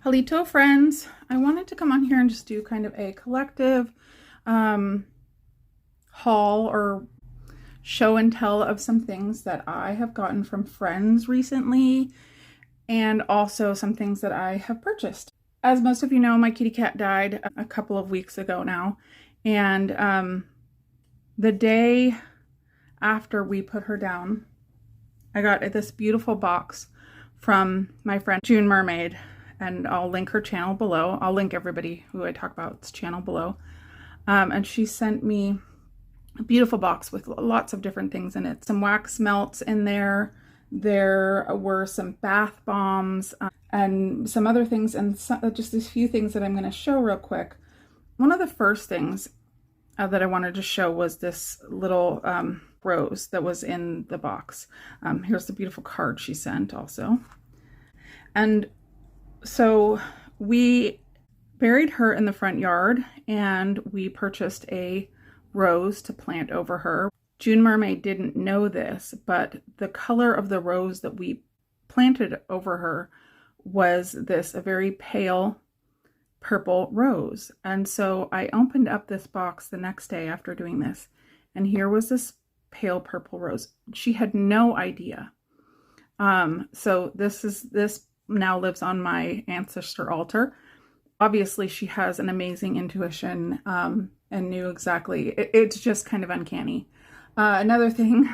Halito friends, I wanted to come on here and just do kind of a collective haul or show and tell of some things that I have gotten from friends recently, and also some things that I have purchased. As most of you know, my kitty cat died a couple of weeks ago now, and the day after we put her down, I got this beautiful box from my friend June Mermaid, and I'll link her channel below. I'll link everybody who I talk about's channel below. And she sent me a beautiful box with lots of different things in it. Some wax melts in there. There were some bath bombs and some other things, and just these few things that I'm going to show real quick. One of the first things that I wanted to show was this little rose that was in the box. Here's the beautiful card she sent also. And so we buried her in the front yard, and we purchased a rose to plant over her. June Mermaid didn't know this, but the color of the rose that we planted over her was a very pale purple rose. And so I opened up this box the next day after doing this, and here was this pale purple rose. She had no idea. So this now lives on my ancestor altar. Obviously she has an amazing intuition and knew exactly. It's just kind of uncanny. Another thing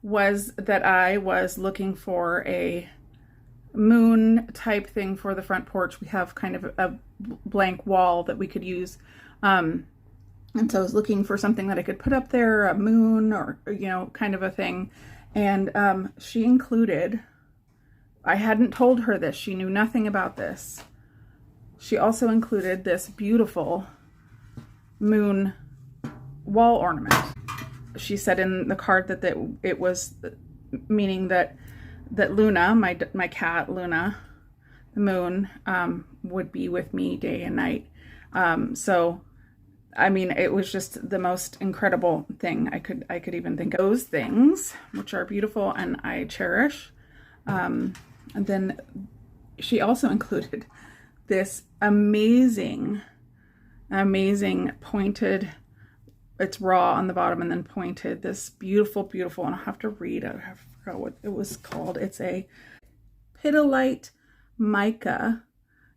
was that I was looking for a moon type thing for the front porch. We have kind of a blank wall that we could use. And so I was looking for something that I could put up there, a moon or, kind of a thing. And she included, I hadn't told her this, she knew nothing about this. She also included this beautiful moon wall ornament. She said in the card that it was meaning that Luna, my cat Luna, the moon, would be with me day and night. So I mean, it was just the most incredible thing I could even think of. Those things, which are beautiful and I cherish. And then she also included this amazing pointed, it's raw on the bottom and then pointed, this beautiful, and I'll have to read, I forgot what it was called. It's a petalite mica,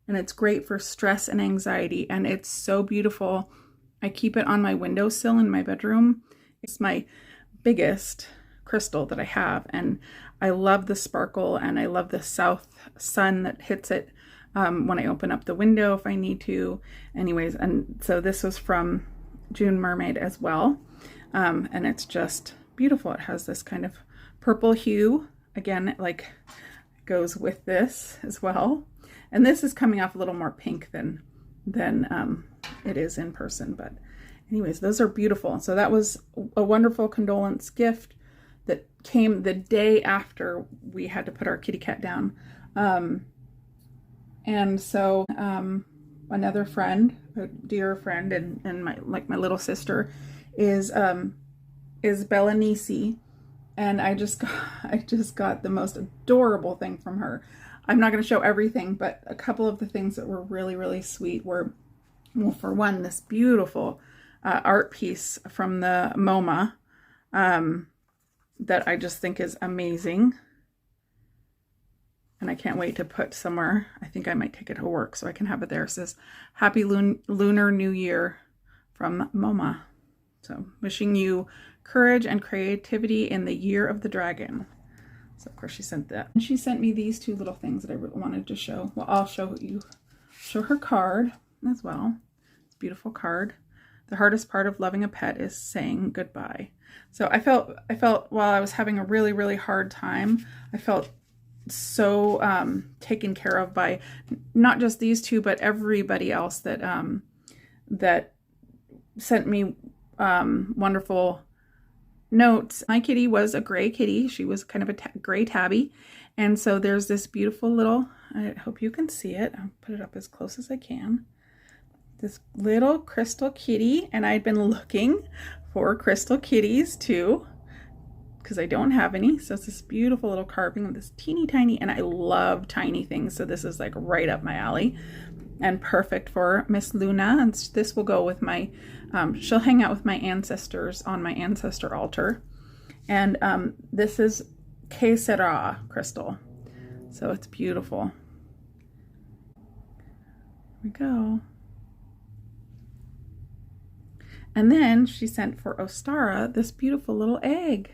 and it's great for stress and anxiety, and it's so beautiful. I keep it on my windowsill in my bedroom. It's my biggest crystal that I have, and I love the sparkle, and I love the south sun that hits it when I open up the window if I need to. Anyways, and so this was from June Mermaid as well, and it's just beautiful. It has this kind of purple hue, again, like goes with this as well, and this is coming off a little more pink than it is in person. But anyways, those are beautiful. So that was a wonderful condolence gift that came the day after we had to put our kitty cat down. And so another friend, a dear friend, and my little sister is Bellanisi, and I just got the most adorable thing from her. I'm not going to show everything, but a couple of the things that were really, really sweet were, well, for one, this beautiful art piece from the MoMA that I just think is amazing. And I can't wait to put somewhere. I think I might take it to work so I can have it there. It says, Happy Lunar New Year from MoMA. So wishing you courage and creativity in the year of the dragon. So of course she sent that. And she sent me these two little things that I wanted to show. Well, I'll show her card as well. It's a beautiful card. The hardest part of loving a pet is saying goodbye. So I felt while I was having a really, really hard time, I felt so taken care of by not just these two, but everybody else that that sent me wonderful notes. My kitty was a gray kitty. She was kind of a gray tabby, and so there's this beautiful little, I hope you can see it, I'll put it up as close as I can, this little crystal kitty, and I'd been looking for crystal kitties to because I don't have any. So it's this beautiful little carving of this teeny tiny, and I love tiny things. So this is like right up my alley and perfect for Miss Luna. And this will go with my, she'll hang out with my ancestors on my ancestor altar. And this is Que Sera crystal. So it's beautiful. Here we go. And then she sent for Ostara this beautiful little egg.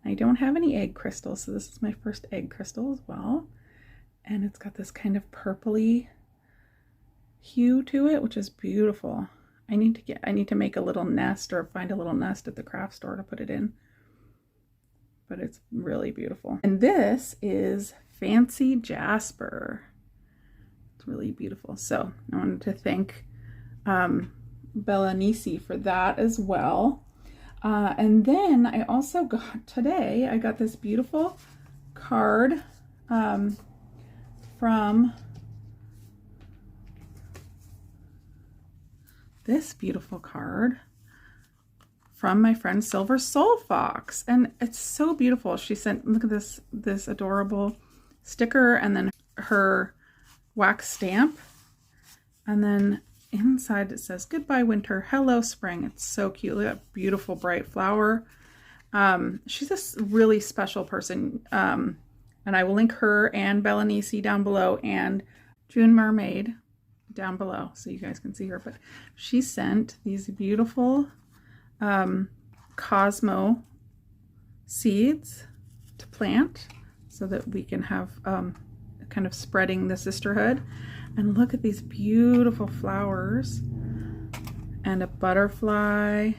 I don't have any egg crystals, so this is my first egg crystal as well. And it's got this kind of purpley hue to it, which is beautiful. I need to make a little nest or find a little nest at the craft store to put it in. But it's really beautiful. And this is Fancy Jasper. It's really beautiful. So I wanted to thank Bella Nisi for that as well. And then I also got today, I got this beautiful card from this beautiful card from my friend Silver Soul Fox. And it's so beautiful. She sent, look at this adorable sticker, and then her wax stamp. And then inside it says, "Goodbye winter, hello spring." It's so cute. Look at that beautiful bright flower. She's a really special person. And I will link her and Bella Nisi down below, and June Mermaid down below so you guys can see her. But she sent these beautiful Cosmo seeds to plant so that we can have kind of spreading the sisterhood. And look at these beautiful flowers and a butterfly.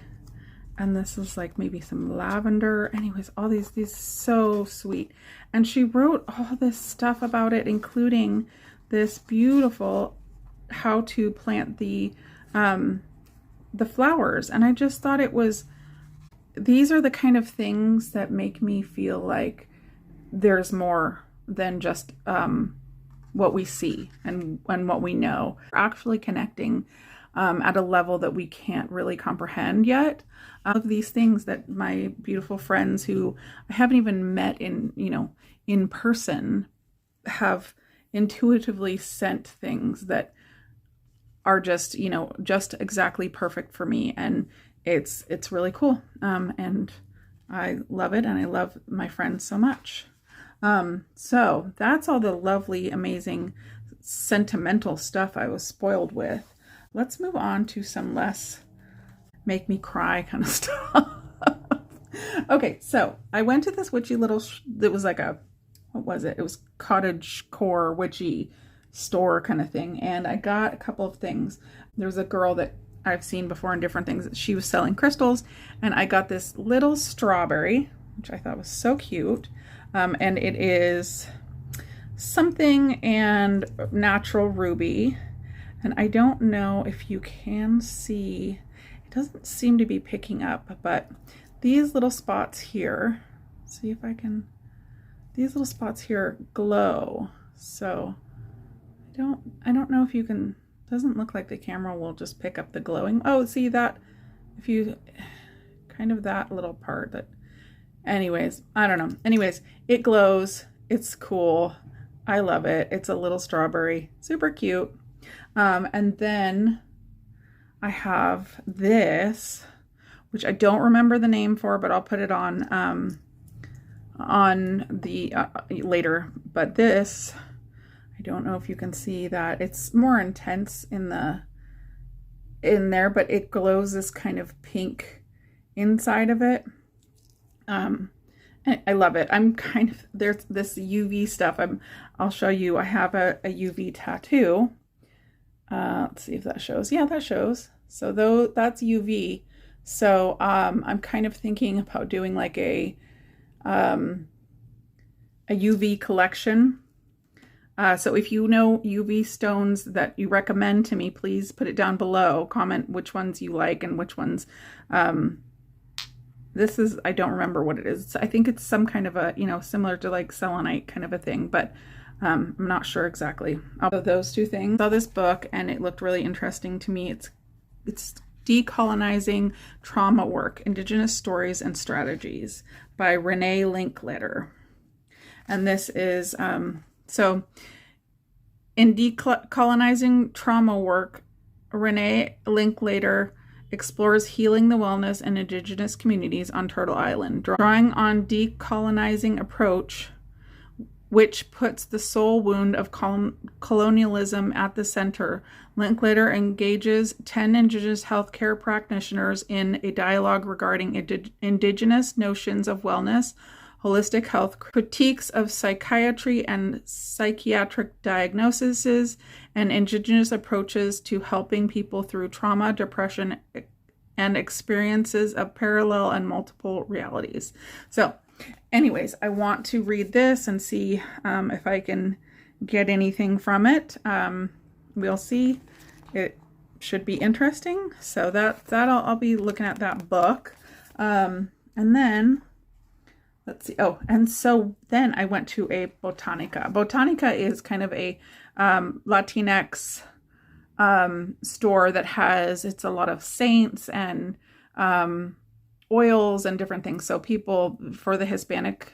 And this is like maybe some lavender. Anyways, all these so sweet. And she wrote all this stuff about it, including this beautiful how to plant the flowers. And I just thought it was, these are the kind of things that make me feel like there's more than just what we see and what we know. We're actually connecting at a level that we can't really comprehend yet. Of these things that my beautiful friends who I haven't even met in person have intuitively sent things that are just exactly perfect for me, and it's really cool. And I love it, and I love my friends so much. So that's all the lovely, amazing, sentimental stuff I was spoiled with. Let's move on to some less make me cry kind of stuff. Okay, so I went to this witchy little, it was like a, what was it? It was cottage core witchy store kind of thing. And I got a couple of things. There was a girl that I've seen before in different things. She was selling crystals, and I got this little strawberry, which I thought was so cute. And it is something and natural ruby. And I don't know if you can see, it doesn't seem to be picking up, but these little spots here, see if I can, these little spots here glow. So I don't know if you can, doesn't look like the camera will just pick up the glowing. Oh, see that, if you, kind of that little part that, anyways, I don't know. Anyways, it glows. It's cool. I love it. It's a little strawberry, super cute. And then I have this, which I don't remember the name for, but I'll put it on the later. But this, I don't know if you can see that it's more intense in there, but it glows this kind of pink inside of it. And I love it. I'm kind of, there's this UV stuff. I'll show you. I have a UV tattoo. Let's see if that shows. Yeah, that shows. So though that's UV. So I'm kind of thinking about doing like a UV collection. So if you know UV stones that you recommend to me, please put it down below. Comment which ones you like and which ones. This is, I don't remember what it is. I think it's some kind of a, similar to like selenite kind of a thing, but I'm not sure exactly. So those two things. I saw this book and it looked really interesting to me. It's Decolonizing Trauma Work, Indigenous Stories and Strategies by Renee Linkletter. And this is, so in Decolonizing Trauma Work, Renee Linkletter explores healing the wellness in Indigenous communities on Turtle Island, drawing on decolonizing approach, which puts the soul wound of colonialism at the center. Linkletter engages 10 Indigenous healthcare practitioners in a dialogue regarding Indigenous notions of wellness, holistic health, critiques of psychiatry and psychiatric diagnoses, and Indigenous approaches to helping people through trauma, depression, and experiences of parallel and multiple realities. So anyways, I want to read this and see if I can get anything from it. We'll see. It should be interesting. So I'll be looking at that book. And then let's see. Oh, and so then I went to a Botanica. Botanica is kind of a Latinx store that it's a lot of saints and oils and different things. So people for the Hispanic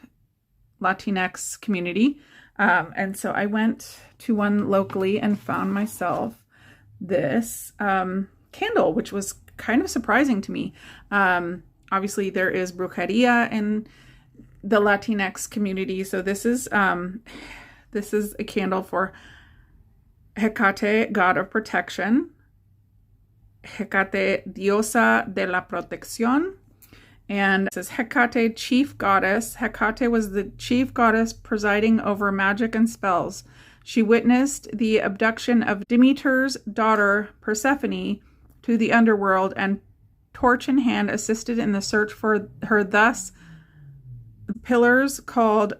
Latinx community. And so I went to one locally and found myself this candle, which was kind of surprising to me. Obviously there is brujeria in the Latinx community. So this is a candle for Hecate, god of protection. Hecate, diosa de la protección. And it says Hecate, chief goddess. Hecate was the chief goddess presiding over magic and spells. She witnessed the abduction of Demeter's daughter Persephone to the underworld, and torch in hand assisted in the search for her. Thus, pillars called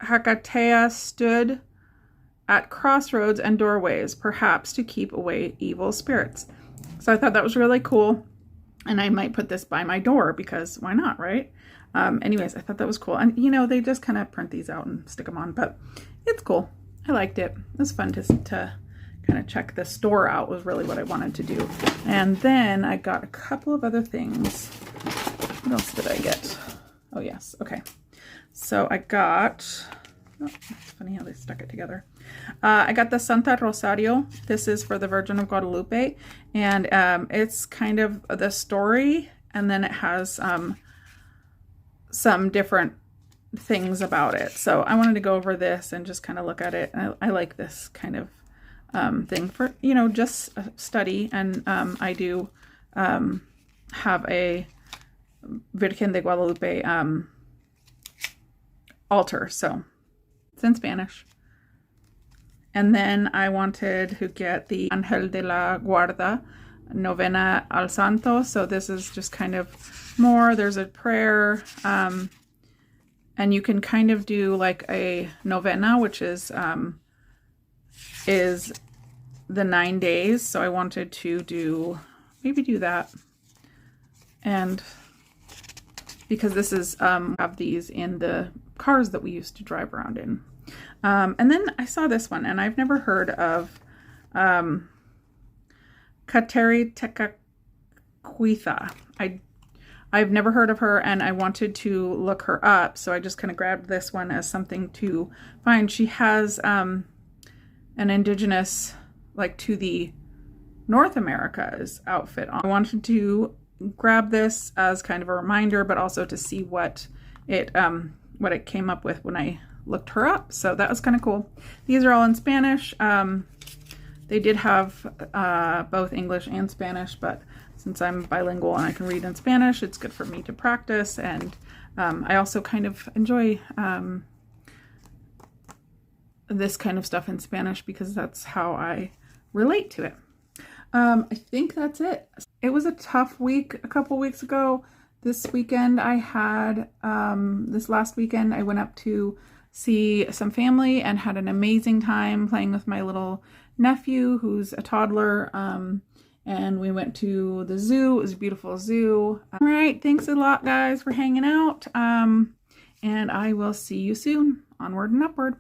Hekatea stood at crossroads and doorways, perhaps to keep away evil spirits. So I thought that was really cool. And I might put this by my door because why not, right? Anyways, I thought that was cool. And, they just kind of print these out and stick them on. But it's cool. I liked it. It was fun to kind of check the store out was really what I wanted to do. And then I got a couple of other things. What else did I get? Oh, yes. Okay. So I got... Oh, it's funny how they stuck it together. I got the Santa Rosario. This is for the Virgin of Guadalupe. And it's kind of the story. And then it has some different things about it. So I wanted to go over this and just kind of look at it. I like this kind of thing for, just study. And I do have a Virgen de Guadalupe altar. So it's in Spanish. And then I wanted to get the Ángel de la Guarda, Novena al Santo. So this is just kind of more, there's a prayer, and you can kind of do like a novena, which is the 9 days. So I wanted to maybe do that. And because this is, have these in the cars that we used to drive around in. And then I saw this one, and I've never heard of Kateri Tekakwitha. I've never heard of her, and I wanted to look her up, so I just kind of grabbed this one as something to find. She has an indigenous, like to the North America's outfit on. I wanted to grab this as kind of a reminder, but also to see what it came up with when I looked her up. So that was kind of cool. These are all in Spanish. They did have both English and Spanish, but since I'm bilingual and I can read in Spanish, it's good for me to practice. And I also kind of enjoy this kind of stuff in Spanish because that's how I relate to it. I think that's it. It was a tough week a couple weeks ago. This weekend I had, this last weekend I went up to see some family and had an amazing time playing with my little nephew who's a toddler. And we went to the zoo. It was a beautiful zoo. All right. Thanks a lot, guys, for hanging out. And I will see you soon. Onward and upward.